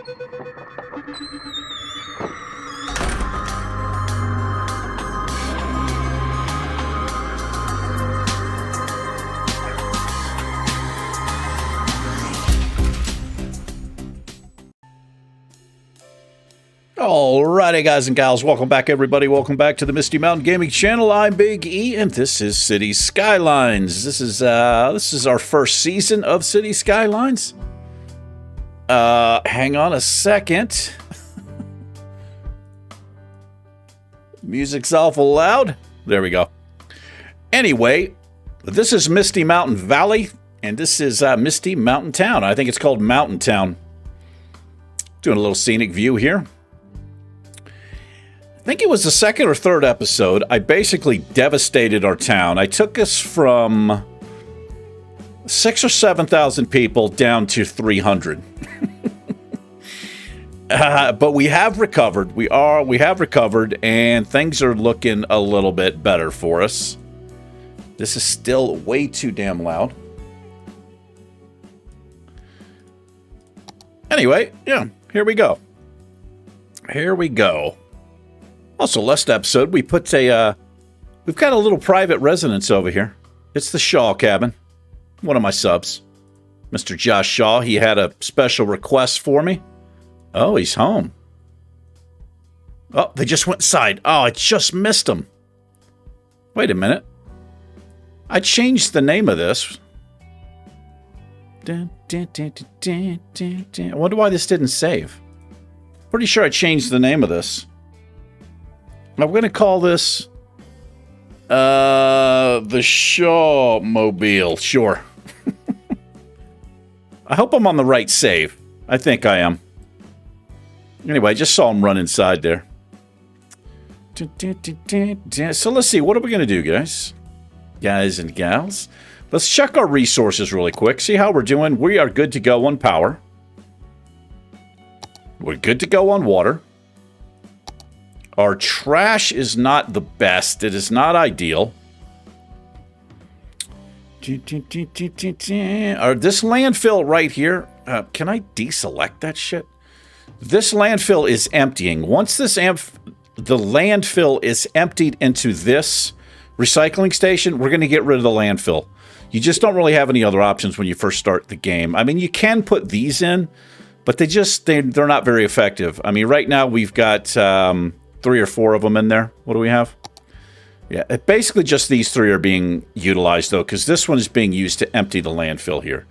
Alrighty, guys and gals, welcome back, everybody. Welcome back to the Misty Mountain Gaming Channel. I'm Big E, and this is City Skylines. This is our first season of City Skylines. Hang on a second. Music's awful loud. There we go. Anyway, this is Misty Mountain Valley, and this is Misty Mountain Town. I think it's called Mountain Town. Doing a little scenic view here. I think it was the second or third episode. I basically devastated our town. I took us from 6,000 or 7,000 people down to 300. But we have recovered. We have recovered, and things are looking a little bit better for us. This is still way too damn loud. Anyway, yeah, here we go. Here we go. Also, last episode, we've got a little private residence over here. It's the Shaw cabin. One of my subs. Mr. Josh Shaw, he had a special request for me. Oh, he's home. Oh, they just went inside. Oh, I just missed him. Wait a minute. I changed the name of this. I wonder why this didn't save. Pretty sure I changed the name of this. I'm going to call this the Shaw Mobile. Sure. I hope I'm on the right save. I think I am. Anyway, I just saw him run inside there. So let's see. What are we going to do, guys? Guys and gals. Let's check our resources really quick. See how we're doing. We are good to go on power. We're good to go on water. Our trash is not the best. It is not ideal. This landfill right here. Can I deselect that shit? This landfill is emptying. Once the landfill is emptied into this recycling station, we're going to get rid of the landfill. You just don't really have any other options when you first start the game. I mean, you can put these in, but they're not very effective. I mean, right now we've got 3 or 4 of them in there. What do we have? Yeah, basically just these 3 are being utilized, though, because this one is being used to empty the landfill here.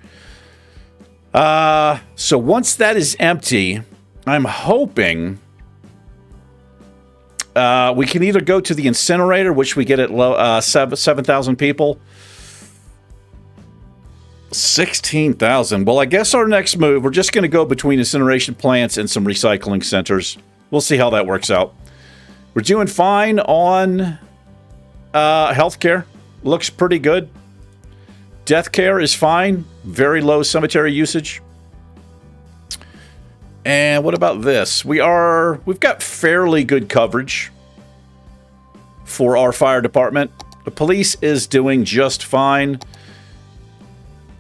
So once that is empty, I'm hoping we can either go to the incinerator, which we get at 7,000 people. 16,000. Well, I guess our next move, we're just going to go between incineration plants and some recycling centers. We'll see how that works out. We're doing fine on healthcare. Looks pretty good. Death care is fine. Very low cemetery usage. And what about this? We've got fairly good coverage for our fire department. The police is doing just fine.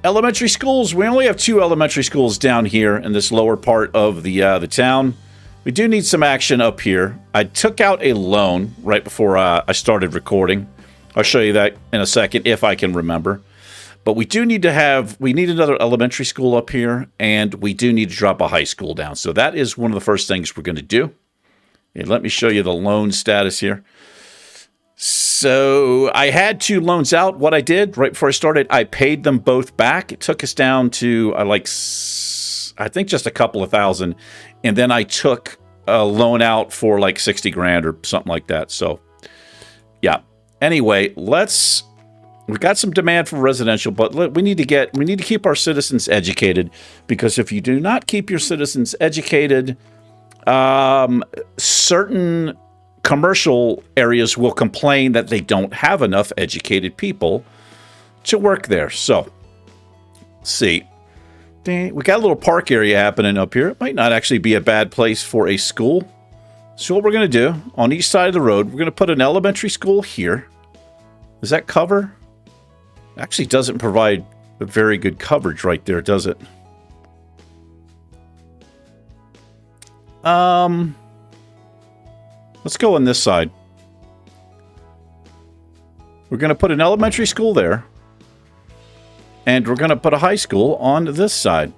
Elementary schools. We only have 2 elementary schools down here in this lower part of the town. We do need some action up here. I took out a loan right before I started recording. I'll show you that in a second if I can remember. But we do need to we need another elementary school up here, and we do need to drop a high school down. So that is one of the first things we're going to do. And let me show you the loan status here. So I had 2 loans out. What I did right before I started, I paid them both back. It took us down to I think just a couple of thousand. And then I took a loan out for like 60 grand or something like that. So, yeah. Anyway, we've got some demand for residential, but we need to keep our citizens educated, because if you do not keep your citizens educated, certain commercial areas will complain that they don't have enough educated people to work there. So, let's see. We got a little park area happening up here. It might not actually be a bad place for a school. So what we're going to do, on each side of the road, we're going to put an elementary school here. Does that cover? It actually doesn't provide a very good coverage right there, does it? Let's go on this side. We're going to put an elementary school there. And we're going to put a high school on this side.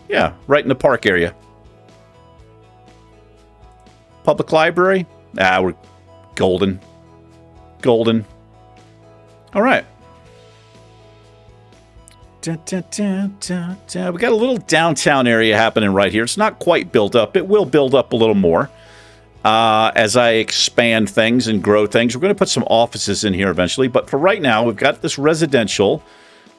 Yeah, right in the park area. Public library? Ah, we're golden. Golden. All right. We got a little downtown area happening right here. It's not quite built up. It will build up a little more as I expand things and grow things. We're going to put some offices in here eventually. But for right now, we've got this residential,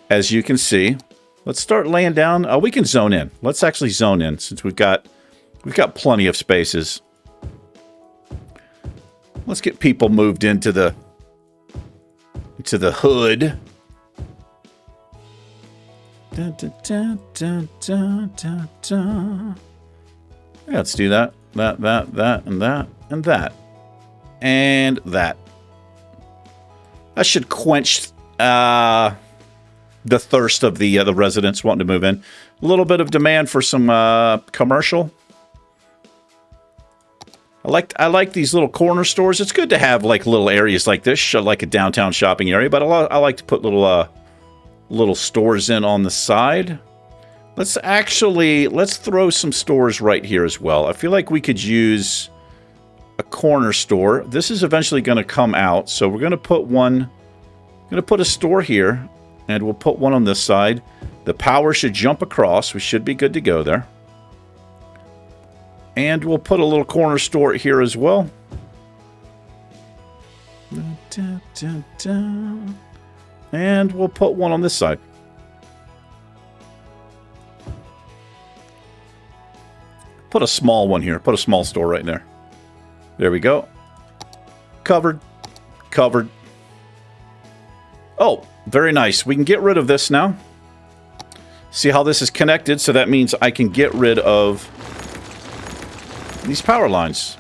as you can see. Let's start laying down. We can zone in. Let's actually zone in since we've got plenty of spaces. Let's get people moved into the hood. Yeah, let's do that. That, and that, and that. And that. That should quench the thirst of the residents wanting to move in. A little bit of demand for some commercial. I like these little corner stores. It's good to have like little areas like this, like a downtown shopping area. But I like to put little stores in on the side. Let's throw some stores right here as well. I feel like we could use a corner store. This is eventually going to come out, so we're going to put one. Going to put a store here. And we'll put one on this side. The power should jump across. We should be good to go there. And we'll put a little corner store here as well. And we'll put one on this side. Put a small one here. Put a small store right there. There we go. Covered. Covered. Oh, very nice. We can get rid of this now. See how this is connected? So that means I can get rid of these power lines.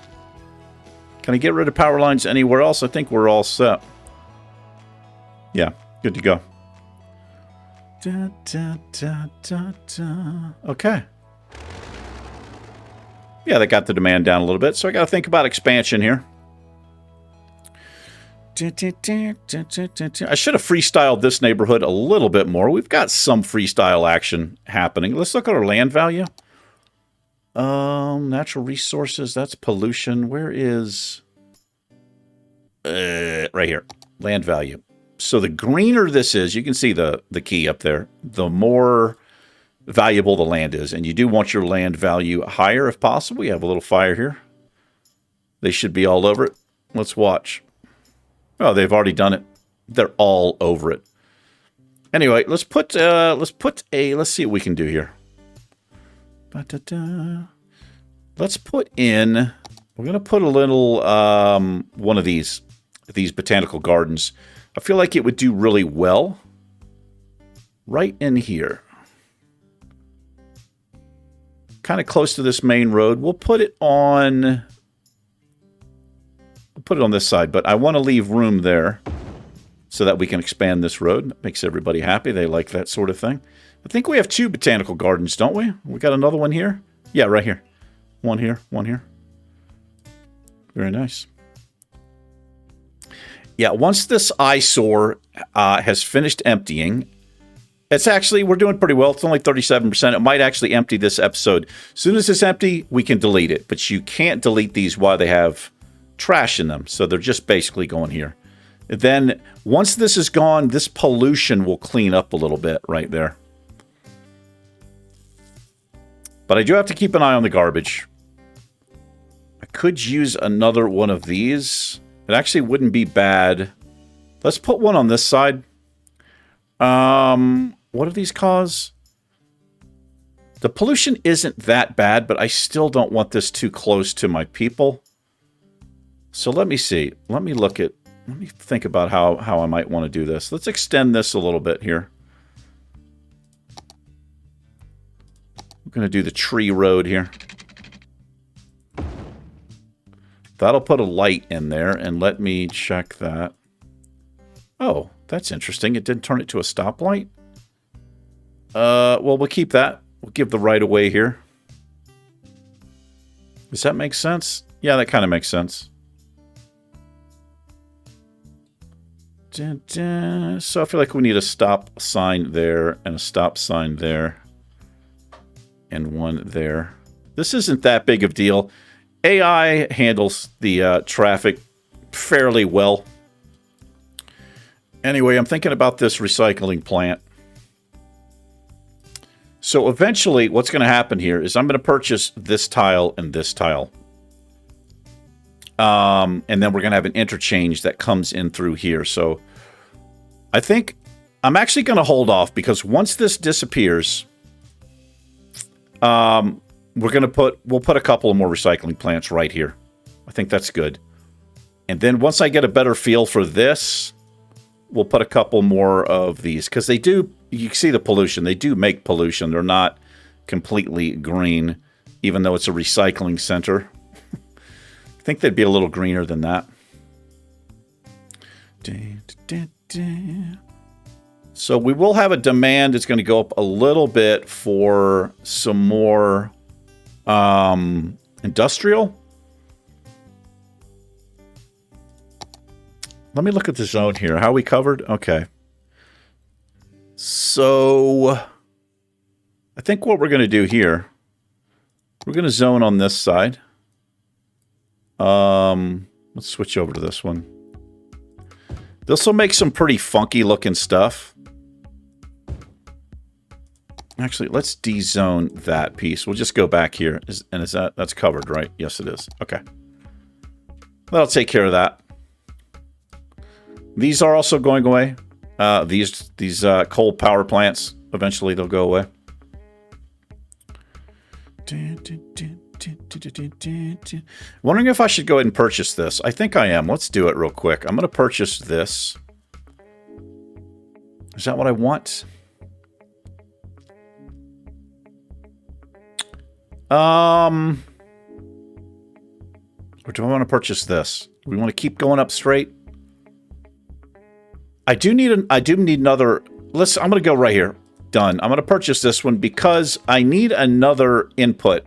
Can I get rid of power lines anywhere else? I think we're all set. Yeah, good to go. Okay. Yeah, that got the demand down a little bit. So I got to think about expansion here. I should have freestyled this neighborhood a little bit more. We've got some freestyle action happening. Let's look at our land value. Natural resources, that's pollution. Where is... right here. Land value. So the greener this is, you can see the key up there, the more valuable the land is. And you do want your land value higher if possible. We have a little fire here. They should be all over it. Let's watch. Oh, they've already done it. They're all over it. Anyway, let's see what we can do here. Let's put in, we're going to put a little, one of these botanical gardens. I feel like it would do really well right in here. Kind of close to this main road. We'll put it on this side, but I want to leave room there so that we can expand this road. That makes everybody happy. They like that sort of thing. I think we have 2 botanical gardens, don't we? We got another one here? Yeah, right here. One here, one here. Very nice. Yeah, once this eyesore has finished emptying, it's actually, we're doing pretty well. It's only 37%. It might actually empty this episode. As soon as it's empty, we can delete it. But you can't delete these while they have trash in them. So they're just basically going here. Then, once this is gone, this pollution will clean up a little bit right there. But I do have to keep an eye on the garbage. I could use another one of these. It actually wouldn't be bad. Let's put one on this side. What do these cause? The pollution isn't that bad, but I still don't want this too close to my people. So let me see. Let me think about how I might want to do this. Let's extend this a little bit here. I'm going to do the tree road here. That'll put a light in there, and let me check that. Oh, that's interesting. It didn't turn it to a stoplight. Well, we'll keep that. We'll give the right of way here. Does that make sense? Yeah, that kind of makes sense. So I feel like we need a stop sign there and a stop sign there and one there. This isn't that big of a deal. AI handles the traffic fairly well. Anyway, I'm thinking about this recycling plant. So eventually what's going to happen here is I'm going to purchase this tile and this tile. And then we're going to have an interchange that comes in through here. So I think I'm actually going to hold off because once this disappears, we'll put a couple of more recycling plants right here. I think that's good. And then once I get a better feel for this, we'll put a couple more of these because they do, you see the pollution. They do make pollution. They're not completely green, even though it's a recycling center. I think they'd be a little greener than that. So we will have a demand. It's going to go up a little bit for some more industrial. Let me look at the zone here. How are we covered? Okay. So I think what we're going to do here, we're going to zone on this side. Let's switch over to this one. This will make some pretty funky looking stuff. Actually, let's de-zone that piece. We'll just go back here. That's covered, right? Yes, it is. Okay. That'll take care of that. These are also going away. These coal power plants, eventually they'll go away. Wondering if I should go ahead and purchase this. I think I am. Let's do it real quick. I'm going to purchase this. Is that what I want? Or do I want to purchase this? We want to keep going up straight. I do need another. I'm going to go right here. Done. I'm going to purchase this one because I need another input.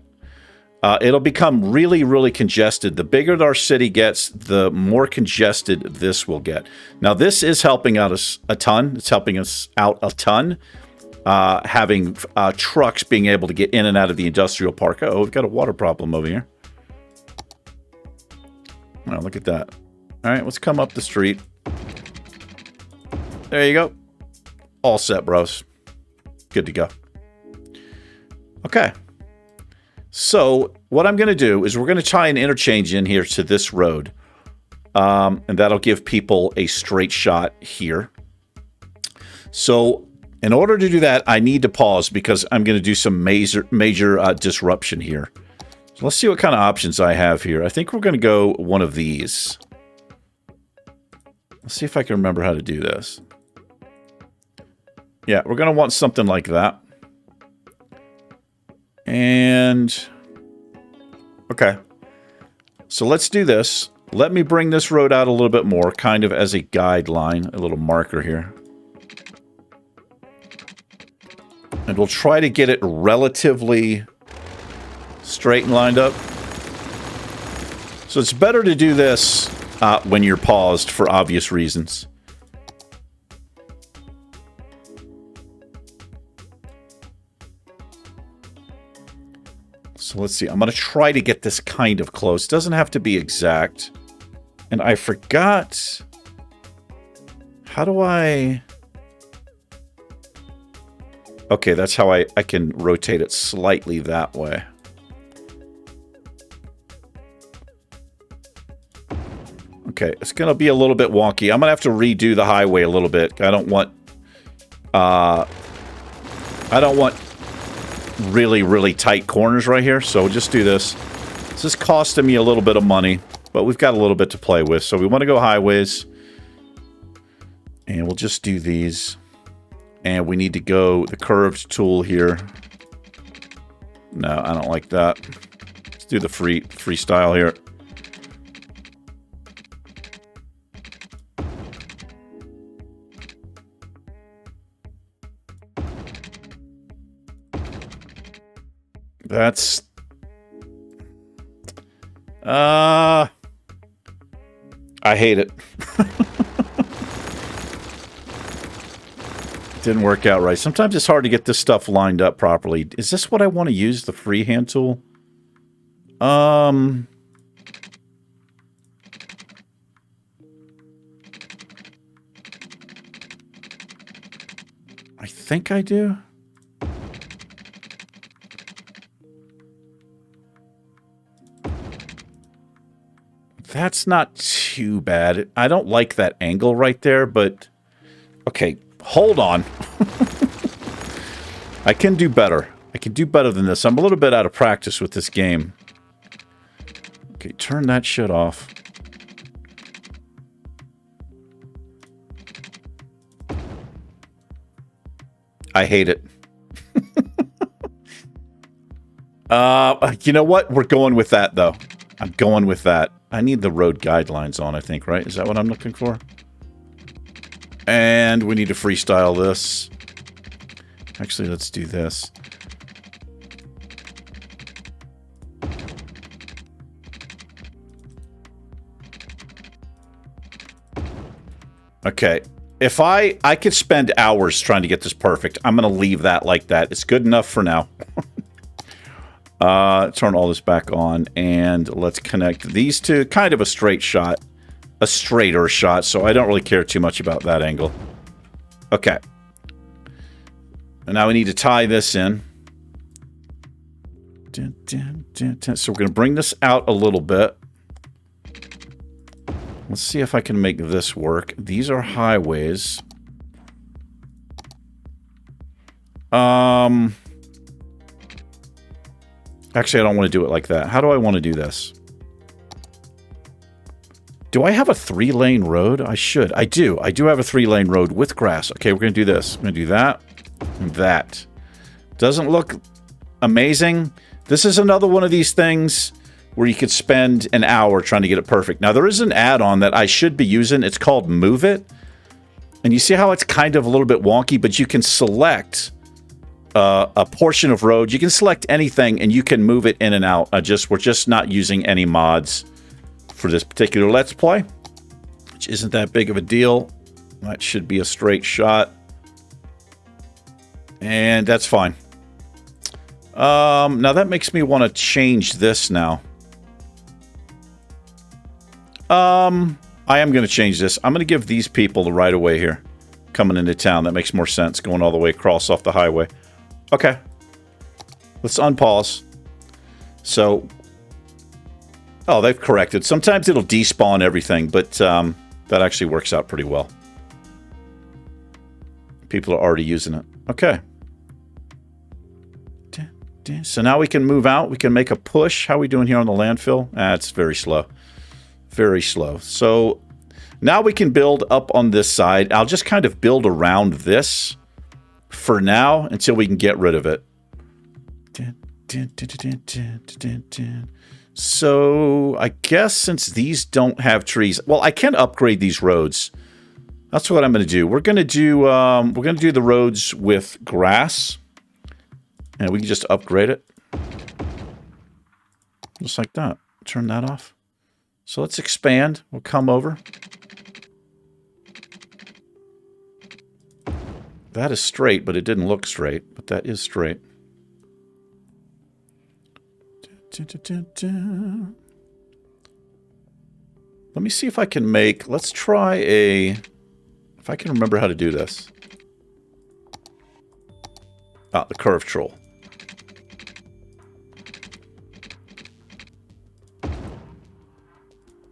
It'll become really, really congested. The bigger our city gets, the more congested this will get. Now, this is helping out us a ton. It's helping us out a ton. Having trucks being able to get in and out of the industrial park. Oh, we've got a water problem over here. Oh, look at that. All right, let's come up the street. There you go. All set, bros. Good to go. Okay. So what I'm going to do is we're going to tie an interchange in here to this road. And that'll give people a straight shot here. So in order to do that, I need to pause because I'm going to do some major disruption here. So let's see what kind of options I have here. I think we're going to go one of these. Let's see if I can remember how to do this. Yeah, we're going to want something like that. And, okay. So let's do this. Let me bring this road out a little bit more, kind of as a guideline, a little marker here. And we'll try to get it relatively straight and lined up. So it's better to do this when you're paused for obvious reasons. So let's see. I'm going to try to get this kind of close. Doesn't have to be exact. And I forgot. How do I... Okay, that's how I can rotate it slightly that way. Okay, it's going to be a little bit wonky. I'm going to have to redo the highway a little bit. I don't want really, really tight corners right here. So we'll just do this. This is costing me a little bit of money, but we've got a little bit to play with. So we want to go highways. And we'll just do these. And we need to go the curved tool here. No, I don't like that. Let's do the freestyle here. I hate it. Didn't work out right. Sometimes it's hard to get this stuff lined up properly. Is this what I want to use, the freehand tool? I think I do. That's not too bad. I don't like that angle right there, but... Okay, hold on. I can do better. I can do better than this. I'm a little bit out of practice with this game. Okay, turn that shit off. I hate it. You know what? We're going with that, though. I'm going with that. I need the road guidelines on, I think, right? Is that what I'm looking for? And we need to freestyle this. Actually, let's do this. Okay. If I could spend hours trying to get this perfect. I'm going to leave that like that. It's good enough for now. Turn all this back on, and let's connect these two. Kind of a straight shot. A straighter shot, so I don't really care too much about that angle. Okay. And now we need to tie this in. So we're going to bring this out a little bit. Let's see if I can make this work. These are highways. Actually, I don't want to do it like that. How do I want to do this? Do I have a 3-lane road? I should. I do. I do have a 3-lane road with grass. Okay, we're going to do this. We're going to do that and that. Doesn't look amazing. This is another one of these things where you could spend an hour trying to get it perfect. Now, there is an add-on that I should be using. It's called Move It. And you see how it's kind of a little bit wonky, but you can select a portion of road. You can select anything, and you can move it in and out. We're just not using any mods for this particular Let's Play, which isn't that big of a deal. That should be a straight shot. And that's fine. Now that makes me want to change this now. I am going to change this. I'm going to give these people the right of way here. Coming into town. That makes more sense. Going all the way across off the highway. Okay. Let's unpause. So... Oh, they've corrected. Sometimes it'll despawn everything, but that actually works out pretty well. People are already using it. Okay. So now we can move out. We can make a push. How are we doing here on the landfill? It's very slow. Very slow. So now we can build up on this side. I'll just kind of build around this for now until we can get rid of it. So I guess since these don't have trees, well, I can upgrade these roads. That's what I'm going to do. We're going to do the roads with grass, and we can just upgrade it, just like that. Turn that off. So let's expand. We'll come over. That is straight, but it didn't look straight. But that is straight. Let me see if I can make... Let's try a... If I can remember how to do this. Ah, the curve troll.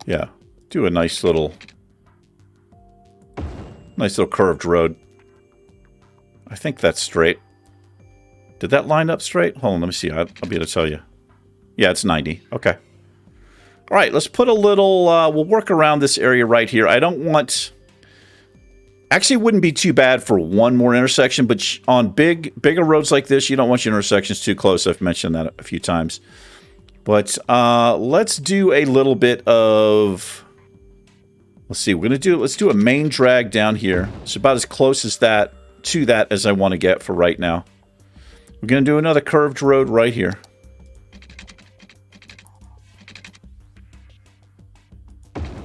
Yeah. Do a nice little curved road. I think that's straight. Did that line up straight? Hold on, let me see. I'll be able to tell you. Yeah, it's 90. Okay. All right, let's put a little... we'll work around this area right here. I don't want... Actually, it wouldn't be too bad for one more intersection, but on bigger roads like this, you don't want your intersections too close. I've mentioned that a few times. But let's do a little bit of... Let's see. Let's do a main drag down here. It's about as close as that to that as I want to get for right now. We're going to do another curved road right here.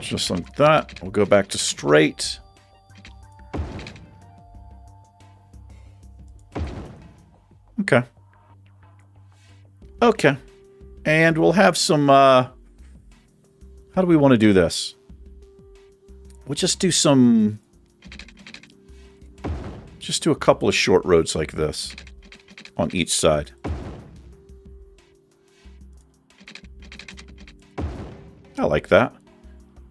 Just like that. We'll go back to straight. Okay. Okay. And we'll have some, how do we want to do this? We'll just do some, just do a couple of short roads like this on each side. I like that.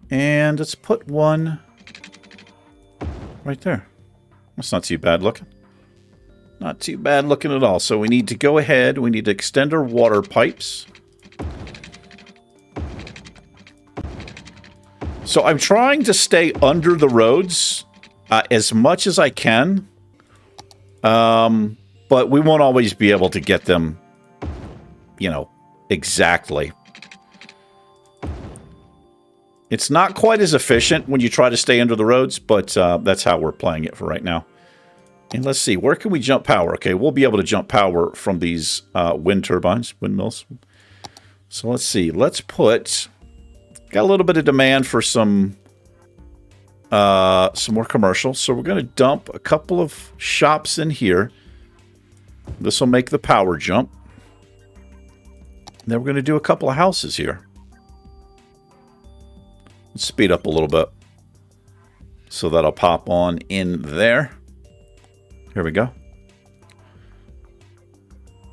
And let's put one right there. That's not too bad looking. Not too bad looking at all. So we need to go ahead. We need to extend our water pipes. So I'm trying to stay under the roads as much as I can. But we won't always be able to get them, you know, exactly. It's not quite as efficient when you try to stay under the roads, but that's how we're playing it for right now. And let's see, where can we jump power? Okay, we'll be able to jump power from these wind turbines, windmills. So let's see, let's put... Got a little bit of demand for some more commercial. So we're going to dump a couple of shops in here. This will make the power jump. And then we're going to do a couple of houses here. Let's speed up a little bit. So that'll pop on in there. Here we go.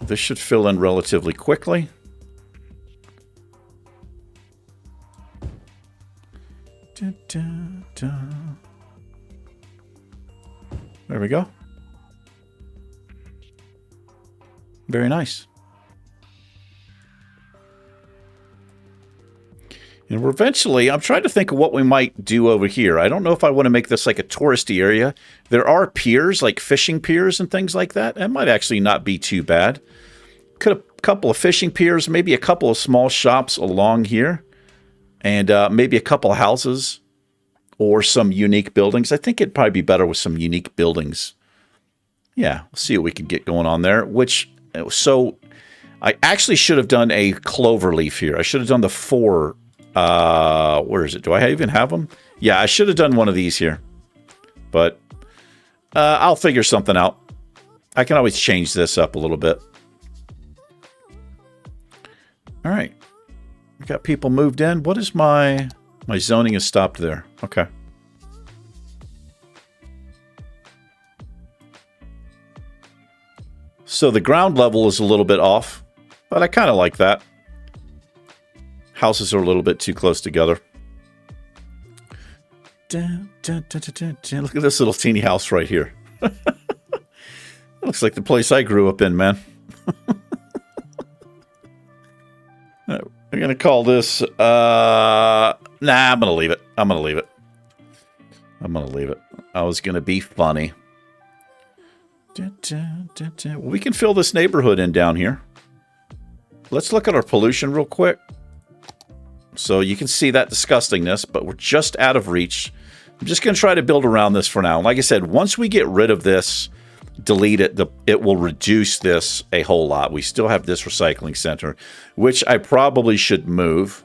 This should fill in relatively quickly. Dun, dun, dun. There we go. Very nice. And we're eventually, I'm trying to think of what we might do over here. I don't know if I want to make this like a touristy area. There are piers, like fishing piers and things like that. That might actually not be too bad. Could have a couple of fishing piers, maybe a couple of small shops along here. And maybe a couple of houses or some unique buildings. I think it'd probably be better with some unique buildings. Yeah, we'll see what we can get going on there. So I actually should have done a clover leaf here. I should have done the 4. Where is it? Do I even have them? Yeah, I should have done one of these here. But I'll figure something out. I can always change this up a little bit. All right. We got people moved in. What is my zoning is stopped there. Okay. So the ground level is a little bit off, but I kind of like that. Houses are a little bit too close together. Dun, dun, dun, dun, dun. Look at this little teeny house right here. Looks like the place I grew up in, man. I'm going to call this... nah, I'm going to leave it. I'm going to leave it. I'm going to leave it. I was going to be funny. Dun, dun, dun, dun. Well, we can fill this neighborhood in down here. Let's look at our pollution real quick. So you can see that disgustingness, but we're just out of reach. I'm just going to try to build around this for now. Like I said, once we get rid of this, delete it, it will reduce this a whole lot. We still have this recycling center, which I probably should move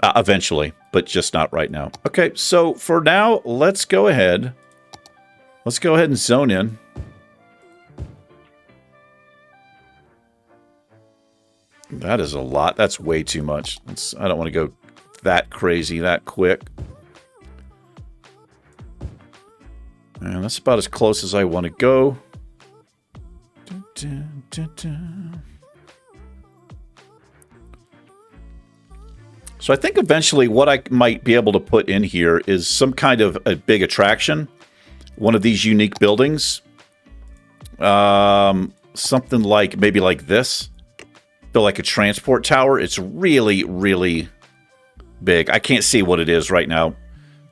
eventually, but just not right now. Okay, so for now, let's go ahead. Let's go ahead and zone in. That is a lot. That's way too much. I don't want to go that crazy that quick. And that's about as close as I want to go. Dun, dun, dun, dun. So I think eventually what I might be able to put in here is some kind of a big attraction. One of these unique buildings. Something like, maybe like this. Build like a transport tower. It's really, really big. I can't see what it is right now.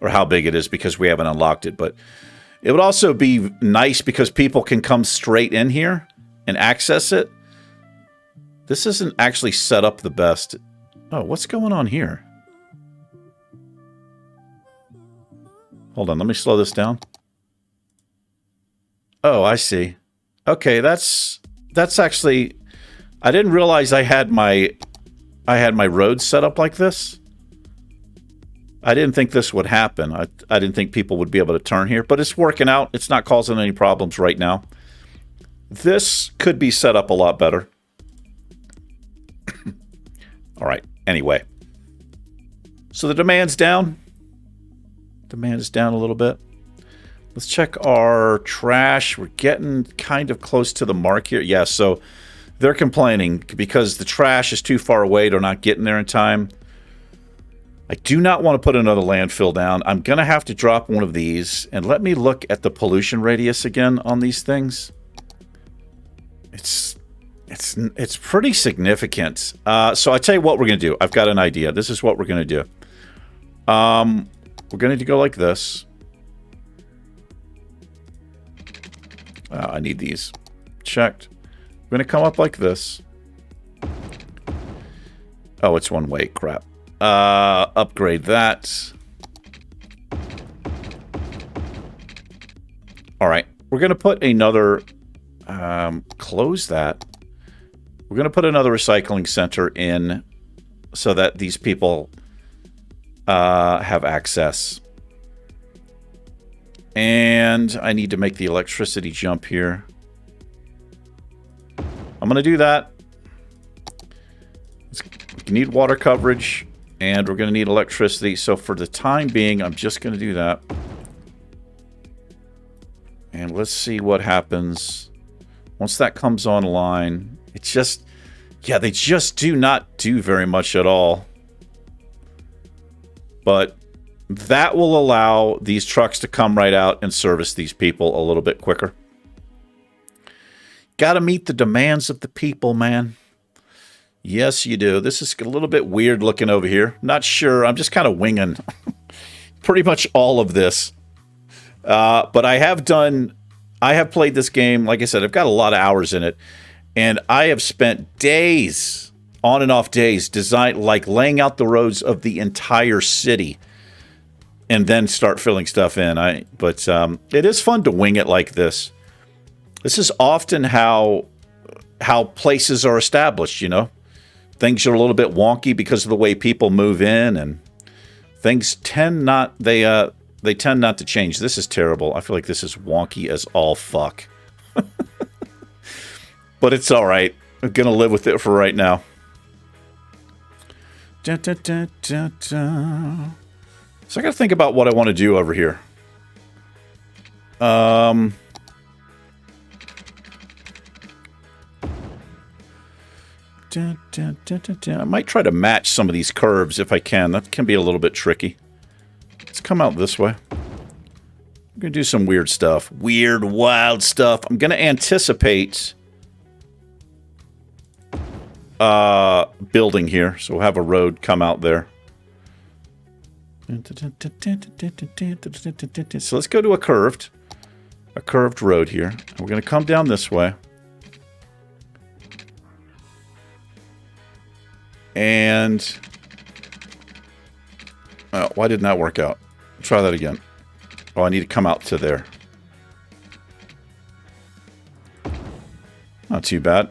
Or how big it is because we haven't unlocked it. But it would also be nice because people can come straight in here and access it. This isn't actually set up the best. Oh, what's going on here? Hold on, let me slow this down. Oh, I see. Okay, that's actually... I didn't realize I had my road set up like this. I didn't think this would happen. I didn't think people would be able to turn here, but it's working out. It's not causing any problems right now. This could be set up a lot better. All right. Anyway. So the demand's down. Demand is down a little bit. Let's check our trash. We're getting kind of close to the mark here. Yeah, so they're complaining because the trash is too far away. They're not getting there in time. I do not want to put another landfill down. I'm going to have to drop one of these. And let me look at the pollution radius again on these things. It's pretty significant. So I tell you what we're going to do. I've got an idea. This is what we're going to do. We're going to go like this. I need these checked. We're going to come up like this. Oh, it's one way. Crap. Upgrade that. All right. We're going to put another... close that. We're going to put another recycling center in so that these people have access. And I need to make the electricity jump here. I'm going to do that. We need water coverage, and we're going to need electricity. So for the time being, I'm just going to do that. And let's see what happens once that comes online. It's just, yeah, they just do not do very much at all. But that will allow these trucks to come right out and service these people a little bit quicker. Got to meet the demands of the people, man. Yes, you do. This is a little bit weird looking over here. Not sure. I'm just kind of winging pretty much all of this. But I have played this game. Like I said, I've got a lot of hours in it. And I have spent days, on and off days, laying out the roads of the entire city. And then start filling stuff in. But it is fun to wing it like this. This is often how places are established, you know. Things are a little bit wonky because of the way people move in, and things tend not to change. This is terrible. I feel like this is wonky as all fuck. But it's all right. I'm gonna live with it for right now. Da, da, da, da, da. So I got to think about what I want to do over here. I might try to match some of these curves if I can. That can be a little bit tricky. Let's come out this way. I'm going to do some weird stuff. Weird, wild stuff. I'm going to anticipate building here. So we'll have a road come out there. So let's go to a curved road here. We're going to come down this way. And oh, why didn't that work out? Try that again. Oh, I need to come out to there. Not too bad.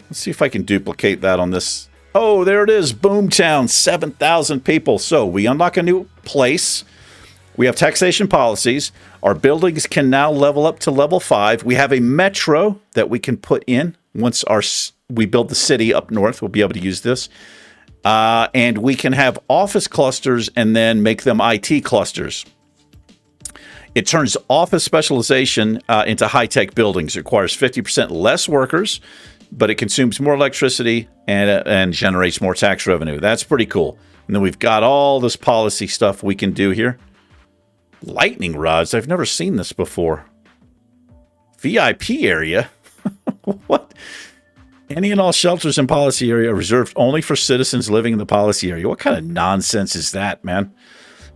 Let's see if I can duplicate that on this. Oh, there it is. Boomtown, 7,000 people. So we unlock a new place. We have taxation policies. Our buildings can now level up to level 5. We have a metro that we can put in. Once we build the city up north, we'll be able to use this. And we can have office clusters and then make them IT clusters. It turns office specialization into high-tech buildings. It requires 50% less workers, but it consumes more electricity and generates more tax revenue. That's pretty cool. And then we've got all this policy stuff we can do here. Lightning rods. I've never seen this before. VIP area? What? Any and all shelters in policy area are reserved only for citizens living in the policy area. What kind of nonsense is that, man?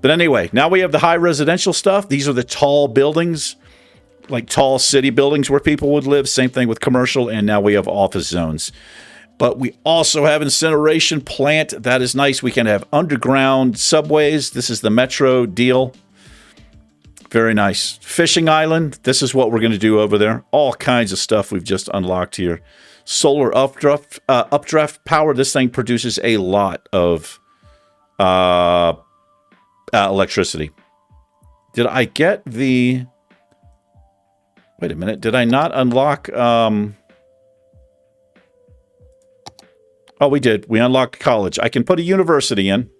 But anyway, now we have the high residential stuff. These are the tall buildings, like tall city buildings where people would live. Same thing with commercial, and now we have office zones. But we also have incineration plant. That is nice. We can have underground subways. This is the metro deal. Very nice. Fishing island. This is what we're going to do over there. All kinds of stuff we've just unlocked here. Solar updraft power. This thing produces a lot of electricity. Did I get the... Wait a minute. Did I not unlock... Oh, we did. We unlocked college. I can put a university in.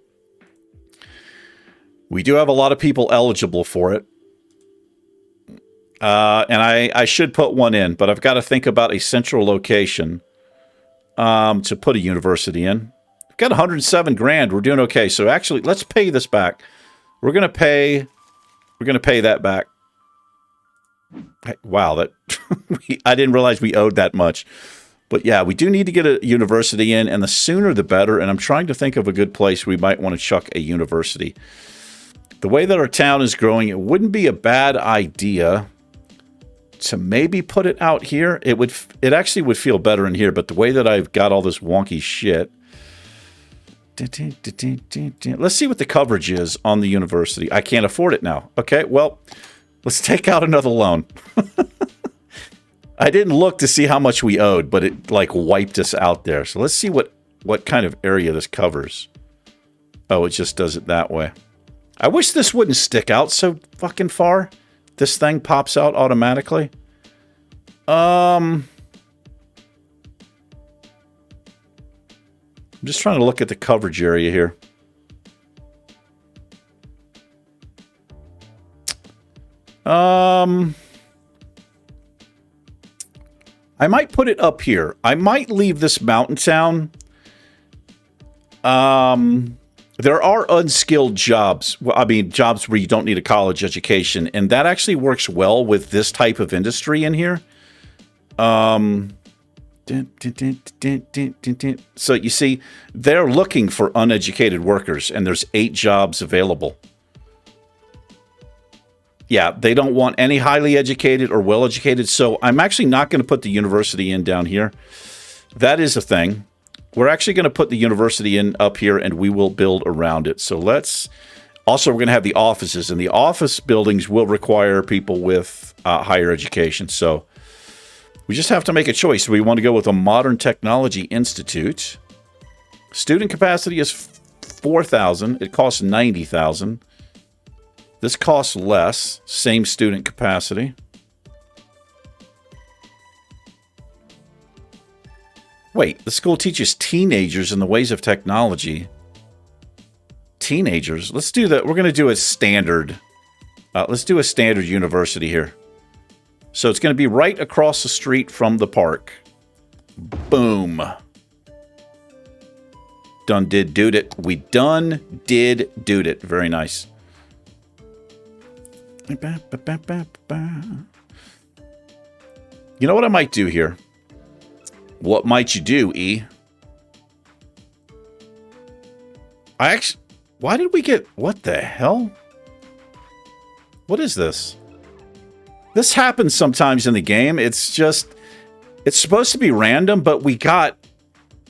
We do have a lot of people eligible for it. And I should put one in, but I've got to think about a central location to put a university in. We've got 107 grand. We're doing okay. So actually, let's pay this back. We're going to pay that back. Wow, that I didn't realize we owed that much. But yeah, we do need to get a university in, and the sooner the better. And I'm trying to think of a good place we might want to chuck a university. The way that our town is growing, it wouldn't be a bad idea to maybe put it out here. It actually would feel better in here, but the way that I've got all this wonky shit. Let's see what the coverage is on the university. I can't afford it now. Okay, well, let's take out another loan. I didn't look to see how much we owed, but it like wiped us out there. So let's see what kind of area this covers. Oh, it just does it that way. I wish this wouldn't stick out so fucking far. This thing pops out automatically. I'm just trying to look at the coverage area here. I might put it up here. I might leave this mountain town. There are unskilled jobs. I mean, jobs where you don't need a college education, and that actually works well with this type of industry in here. So you see, they're looking for uneducated workers, and there's 8 jobs available. Yeah, they don't want any highly educated or well-educated, so I'm actually not going to put the university in down here. That is a thing. We're actually going to put the university in up here, and we will build around it. So let's... Also, we're going to have the offices, and the office buildings will require people with higher education. So we just have to make a choice. We want to go with a Modern Technology Institute. Student capacity is 4,000. It costs 90,000. This costs less. Same student capacity. Wait, the school teaches teenagers in the ways of technology. Teenagers? Let's do that. We're going to do a standard. Let's do a standard university here. So it's going to be right across the street from the park. Boom. Done did doed it. We done did doed it. Very nice. You know what I might do here? What might you do, E? Why did we get... What the hell? What is this? This happens sometimes in the game. It's just... It's supposed to be random, but we got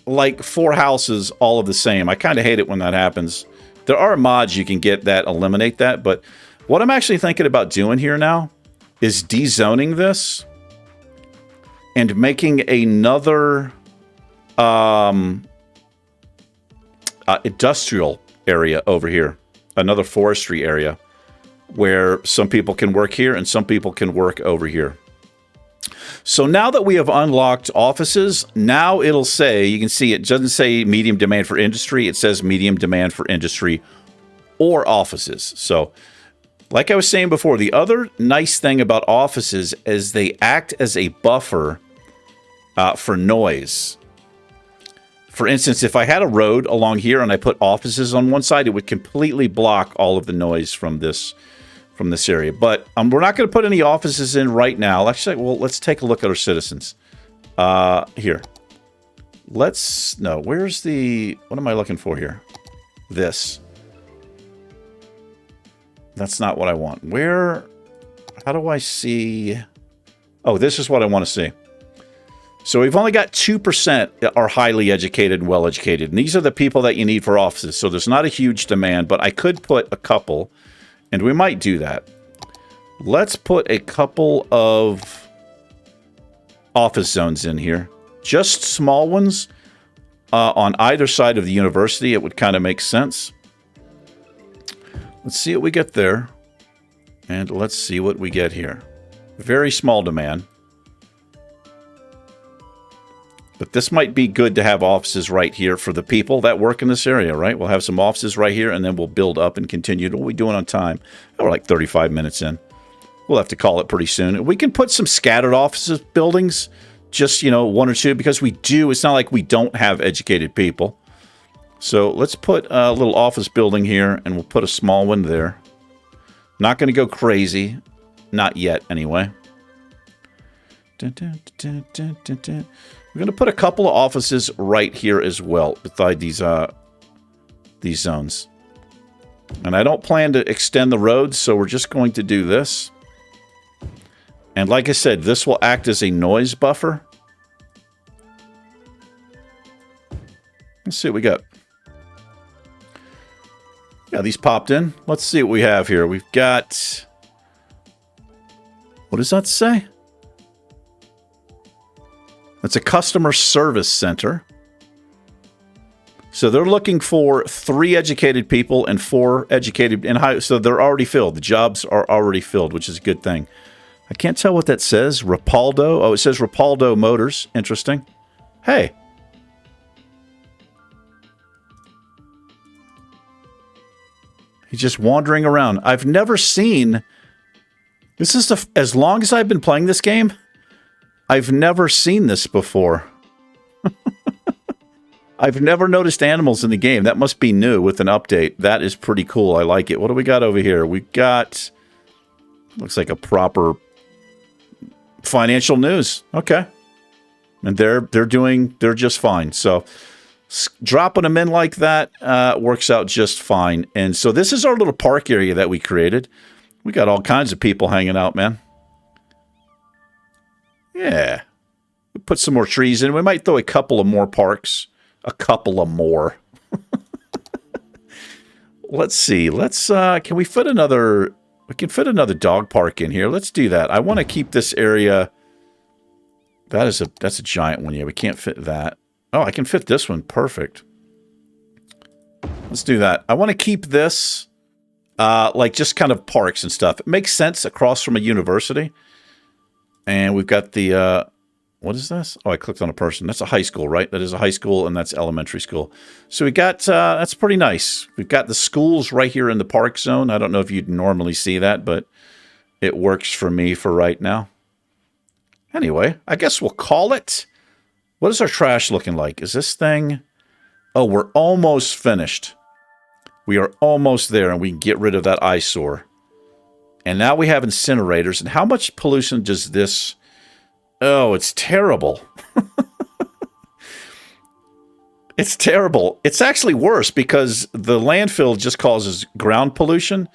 like 4 houses all of the same. I kind of hate it when that happens. There are mods you can get that eliminate that, but what I'm actually thinking about doing here now is dezoning this and making another industrial area over here, another forestry area where some people can work here and some people can work over here. So now that we have unlocked offices, now it'll say, you can see it doesn't say medium demand for industry, it says medium demand for industry or offices. So like I was saying before, the other nice thing about offices is they act as a buffer for noise. For instance, if I had a road along here and I put offices on one side, it would completely block all of the noise from this area. But we're not going to put any offices in right now. Actually, well, let's take a look at our citizens. Here. Where's the... What am I looking for here? This. That's not what I want. How do I see... Oh, this is what I want to see. So we've only got 2% are highly educated and well-educated. And these are the people that you need for offices. So there's not a huge demand, but I could put a couple, and we might do that. Let's put a couple of office zones in here. Just small ones on either side of the university. It would kind of make sense. Let's see what we get there. And let's see what we get here. Very small demand. But this might be good to have offices right here for the people that work in this area, right? We'll have some offices right here, and then we'll build up and continue. What are we doing on time? Oh, we're like 35 minutes in. We'll have to call it pretty soon. We can put some scattered offices buildings, just, you know, one or two, because we do. It's not like we don't have educated people. So let's put a little office building here, and we'll put a small one there. Not going to go crazy. Not yet, anyway. Dun, dun, dun, dun, dun, dun. We're going to put a couple of offices right here as well, beside these zones. And I don't plan to extend the roads, so we're just going to do this. And like I said, this will act as a noise buffer. Let's see what we got. Yeah, these popped in. Let's see what we have here. We've got... What does that say? It's a customer service center. So they're looking for 3 educated people and 4 educated and high. So they're already filled. The jobs are already filled, which is a good thing. I can't tell what that says. Rapaldo. Oh, it says Rapaldo Motors. Interesting. Hey. He's just wandering around. I've never seen... This is as long as I've been playing this game, I've never seen this before. I've never noticed animals in the game. That must be new with an update. That is pretty cool. I like it. What do we got over here? We got... Looks like a proper financial news. Okay. And they're just fine. So dropping them in like that works out just fine. And so this is our little park area that we created. We got all kinds of people hanging out, man. Yeah. We put some more trees in. We might throw a couple of more parks. A couple of more. Let's see. Let's, can we fit another... We can fit another dog park in here. Let's do that. I want to keep this area... That's a giant one. Yeah, we can't fit that. Oh, I can fit this one. Perfect. Let's do that. I want to keep this... like just kind of parks and stuff. It makes sense across from a university. And we've got the, what is this? Oh, I clicked on a person. That's a high school, right? That is a high school and that's elementary school. So we got, that's pretty nice. We've got the schools right here in the park zone. I don't know if you'd normally see that, but it works for me for right now. Anyway, I guess we'll call it. What is our trash looking like? Is this thing? Oh, we're almost finished. We are almost there, and we can get rid of that eyesore. And now we have incinerators. And how much pollution does this... Oh, it's terrible. It's terrible. It's actually worse because the landfill just causes ground pollution.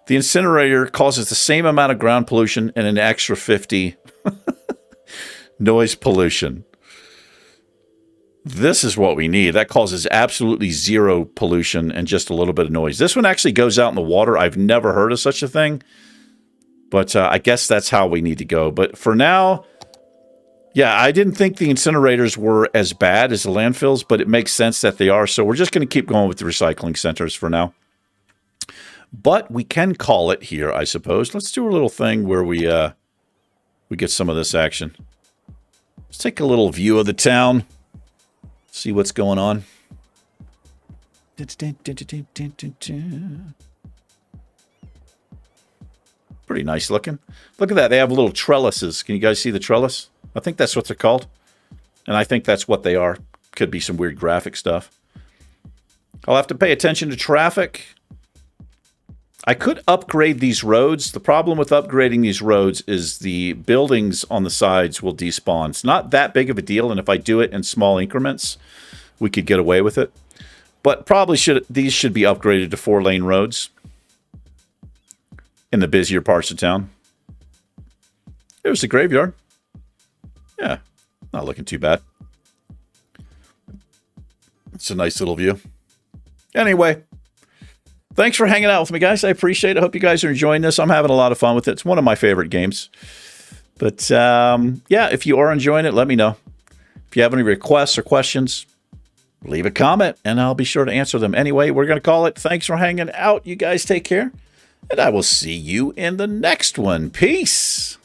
The incinerator causes the same amount of ground pollution and an extra 50 noise pollution. This is what we need. That causes absolutely zero pollution and just a little bit of noise. This one actually goes out in the water. I've never heard of such a thing. But I guess that's how we need to go. But for now, yeah, I didn't think the incinerators were as bad as the landfills, but it makes sense that they are. So we're just going to keep going with the recycling centers for now. But we can call it here, I suppose. Let's do a little thing where we get some of this action. Let's take a little view of the town. See what's going on. Pretty nice looking. Look at that. They have little trellises. Can you guys see the trellis? I think that's what they're called. And I think that's what they are. Could be some weird graphic stuff. I'll have to pay attention to traffic. I could upgrade these roads. The problem with upgrading these roads is the buildings on the sides will despawn. It's not that big of a deal, and if I do it in small increments, we could get away with it. But probably these should be upgraded to 4-lane roads in the busier parts of town. There's the graveyard. Yeah, not looking too bad. It's a nice little view. Anyway, thanks for hanging out with me, guys. I appreciate it. I hope you guys are enjoying this. I'm having a lot of fun with it. It's one of my favorite games. But, yeah, if you are enjoying it, let me know. If you have any requests or questions, leave a comment, and I'll be sure to answer them. Anyway, we're going to call it. Thanks for hanging out. You guys take care, and I will see you in the next one. Peace.